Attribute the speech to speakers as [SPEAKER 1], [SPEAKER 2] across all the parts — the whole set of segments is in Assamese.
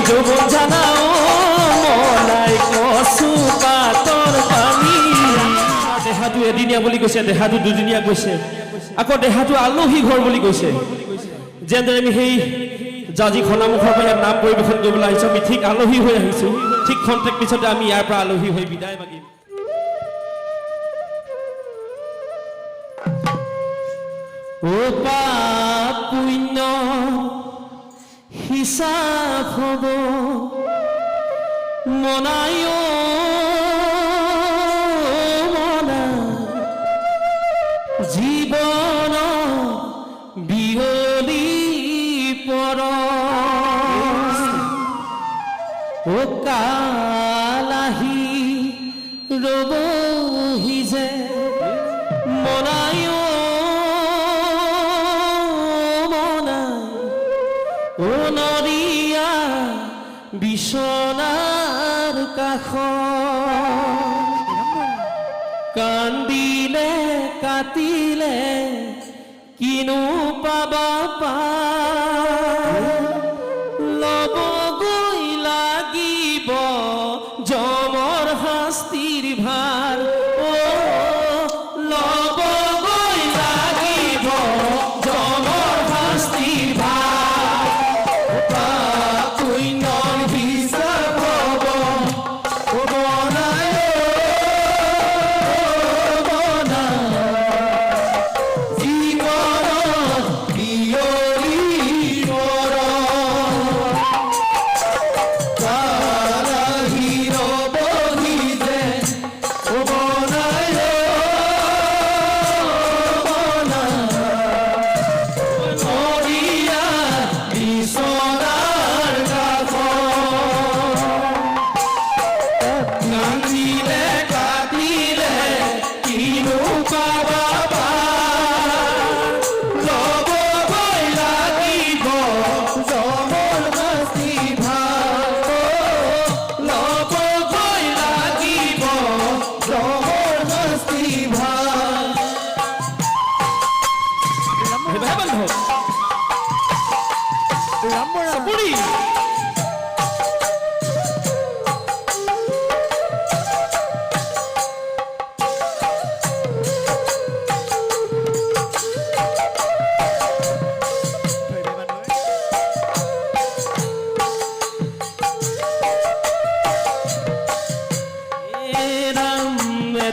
[SPEAKER 1] যৌবন জানাও মনাই কচু পাতৰ পানী দেহাটো এদিনীয়া বুলি কৈছে দেহাটো দুদিনীয়া কৈছে আকৌ দেহাটো আলহী ঘৰ বুলি কৈছে যেনেদৰে আমি সেই জাজি খনামুখৰ পৰা ইয়াত নাম পৰিৱেশন কৰিবলৈ আহিছোঁ আমি ঠিক আলহী হৈ আহিছোঁ ঠিক খন্তেক পিছতে আমি ইয়াৰ পৰা আলহী হৈ বিদায় মাগিম ও পাপ পুণ্য হিসাব হ'ব মনায় মনা জীৱন বিয়লি পৰ ও কালাহি ৰবহি যে মনায় ও নৰিয়া বিছনাৰ কাষ কান্দিলে কাটিলে কিনো পাবা ল'বগৈ লাগিব যমৰ শাস্তিৰ ভাৰ ল'বগৈ লাগিব যমৰ শাস্তিৰ ভাৰ পুণ্যৰ হিচাপ হ'ব বনায়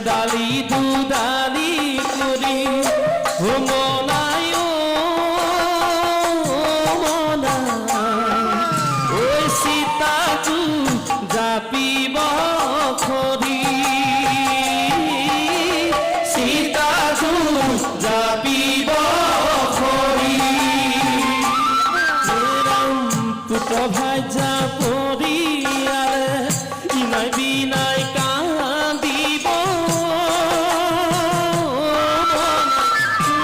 [SPEAKER 1] ডালি দুডালি কৰি মনায় মনা ঐ সীতাটো জাপিব খৰি সীতাটো জাপিব খৰি পুত ভাজা পৰিয়ালে ইনাই বিনাই কান্দিব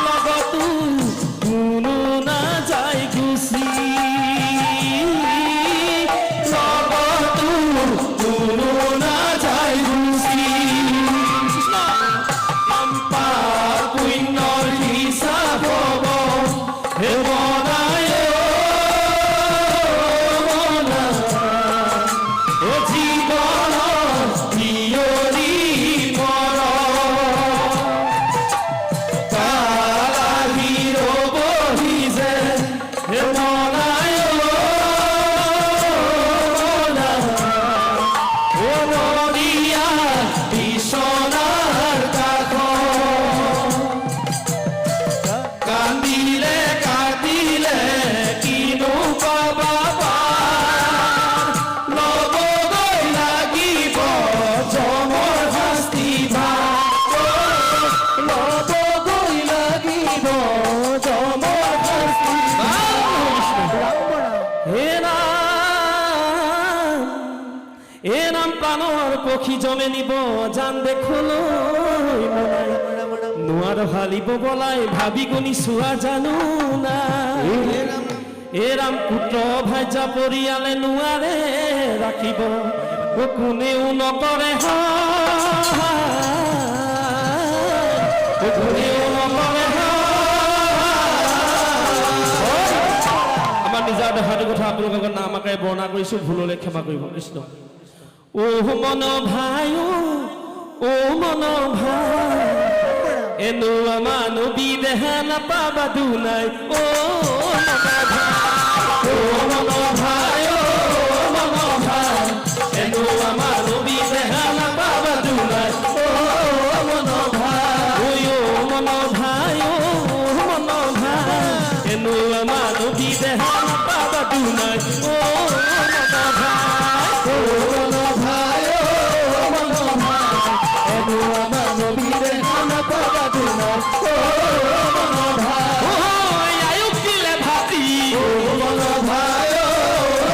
[SPEAKER 1] লগতো কোনো নাযায় গুচি লগতো কোনো নাযায় গুচি পাপ পুণ্যৰ হিচাপ হ'ব হে বনায় এ নাম প্ৰাণৰ পক্ষী জমে নিব জান দেখলৈ মনাই নোৱাৰ হালিব বলাই ভাবি গুণি চোৱা জানো না এ ৰাম পুত্ৰ ভাইজা পৰিয়ালে নোৱাৰে ৰাখিব কোনেও নকৰে কোনেও নকৰে আমাৰ নিজা এবাৰ দেহাটোৰ কথা আপোনালোকৰ আগত নাম আকাৰে বৰ্ণনা কৰিছোঁ, ভুল হ'লে ক্ষমা কৰিব কৃষ্ণ। ও মন ভাই ও মন ভাই এনো আমাৰ নবী দেহা নাপাবা দুনাই ও মন ভাই ও মন ভাই ও মন ভাই এনো আমাৰ নবী দেহা নাপাবা দুনাই ও মন ভাই ও মন ভাই ও মন ভাই এনো আমাৰ নবী দেহা নাপাবা দুনাই ও মন ভাই ও মন ভাই ও মন ভাই এনো আমাৰ নবী দেহা নাপাবা দুনাই ও মন ভাই ও আয়ুব দিলে ভাতি ও মন ভাই ও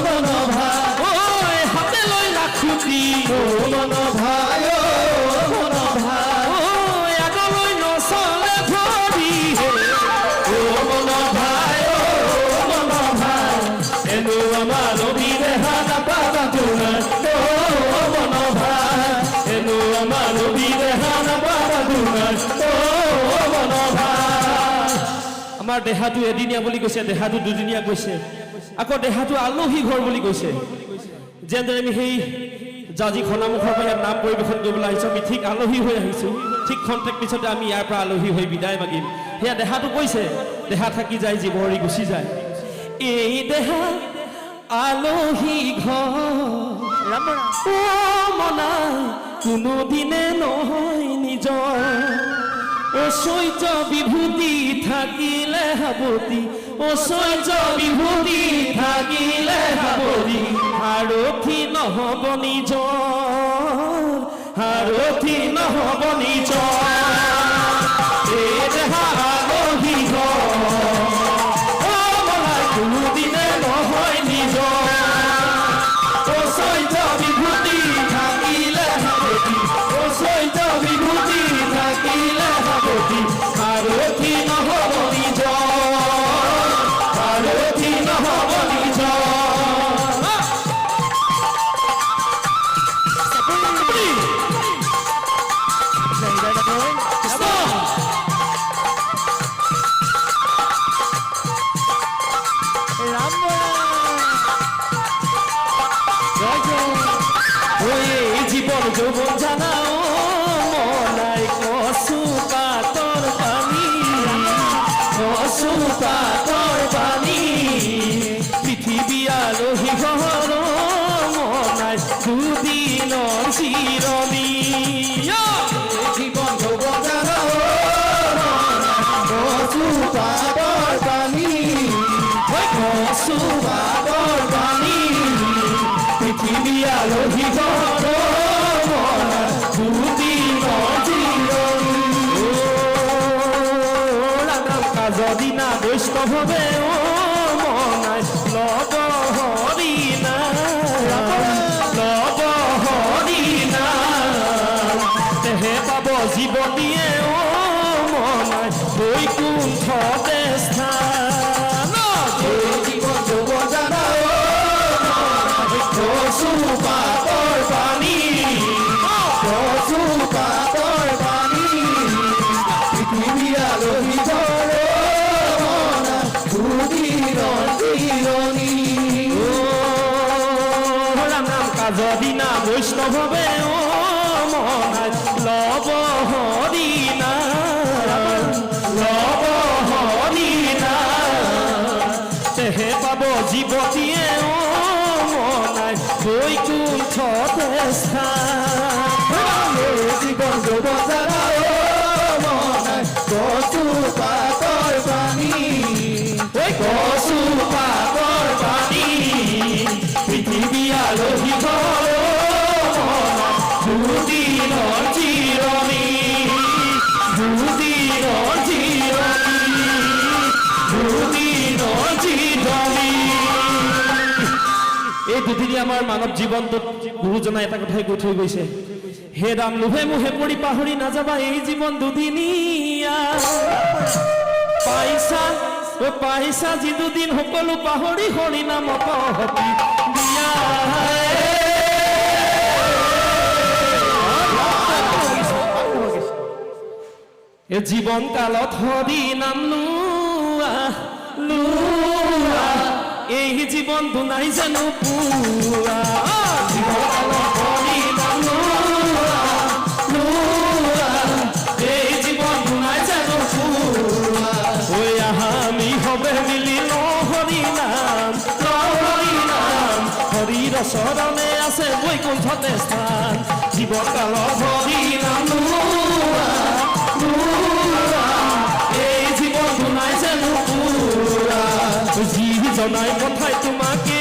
[SPEAKER 1] মন ভাই ও হাতে লৈ লাখুটি ও মন ভাই ও মন ভাই ও আগলৈ নচলে ভৰি ও মন ভাই ও মন ভাই এনো আমাৰ নবী দেহা নাপাবা দুনাই ও মন ভাই এনো আমাৰ নবী দেহা নাপাবা দুনাই ও মন ভাই। আমাৰ দেহাটো এদিনীয়া বুলি কৈছে, দেহাটো দুদিনীয়া কৈছে, আকৌ দেহাটো আলহী ঘৰ বুলি কৈছে। যেনেদৰে আমি সেই জাজি খনামুখৰ পৰা ইয়াত নাম পৰিৱেশন কৰিবলৈ আহিছোঁ, আমি ঠিক আলহী হৈ আহিছোঁ, ঠিক খন্তেক পিছতে আমি ইয়াৰ পৰা আলহী হৈ বিদায় মাগিম। সেয়া দেহাটো কৈছে, দেহা থাকি যায় জীৱ এৰি গুচি যায়। এই দেহা আলহী ঘৰ ও মনা কোনোদিনে নহয় নিজৰ ঐশ্বৰ্য বিভূতি থাকিলে সাৱতি ঐশ্বৰ্য বিভূতি থাকিলে সাৱতি সাৰথি নহ'ব নিজৰ সাৰথি নহ'ব নিজৰ এই দেহা আলহী ঘৰ ও মনা কোনোদিনে নহয় নিজৰ ঐশ্বৰ্য বিভূতি থাকিলে সাৱতি ঐশ্বৰ্য বিভূতি থাকিলে সাৱতি সাৰথি নহ'ব নিজৰ সাৰথি নহ'ব নিজৰ জীবন যৌবন জানা মনাই কচু পাতৰ পানী কচু পাতৰ পানী পৃথিৱী আলহী ঘৰ মনাই দুদিনৰ চিৰণি জীবন যৌবন জানা কচু পাতৰ পানী কচু পাতৰ পানী পৃথিৱী আলহী ঘৰ যদিনা বৈষ্ণৱে ও মনাই লব হৰিনা লব হৰিনা তেহে পাব জীৱনীয়ে ও মনাই বৈকুণ্ঠতে স্থান জীৱন যৌবন জানা কচু পাতৰ পানী কচু পাতৰ পানী পৃথিৱী আলহী ঘৰ দুদিনৰ চিৰণি ৰাম ৰাম কাজদিনা বৈষ্ণৱে ও মনাই লব হৰিনা লব হৰিনা তেহে পাব জীৱতীয়ে ও মনাই বৈকুণ্ঠতে স্থান জীৱন যৌবন জানা মনাই কচু পাতৰ পানী কচু পাতৰ পানী পৃথিৱী আলহী ঘৰ দুদিনৰ চিৰণি দুদিনৰ চিৰণি দুদিনৰ চিৰণি। এই দুদিনী আমাৰ মানৱ জীৱনটোত গুৰুজনাই এটা কথাই কৈ থৈ গৈছে, হে ৰাম লোভে মোহে পৰি পাহৰি নাযাবা এই জীৱন দুদিনীয়া পাইছা ও পাইছা যি দুদিন সকলো পাহৰি হৰি নামত হতি দিয়া এ জীবন কালত হৰি নাম লোৱা লোৱা এই জীৱনটো নাই জানো পুৰা জীৱকালৰ হৰি নাম লোৱা লোৱা এই জীৱনটো নাই জানো পুৰা ঐ আহা আমি হবে মিলি হৰি নাম হৰিৰ চৰণে আছে বৈকুণ্ঠতে স্থান জীৱকালৰ হৰি নাম লোৱা লোৱা এই জীৱনটো নাই জানো পুৰা যি জনাই পঠাই তোমাকে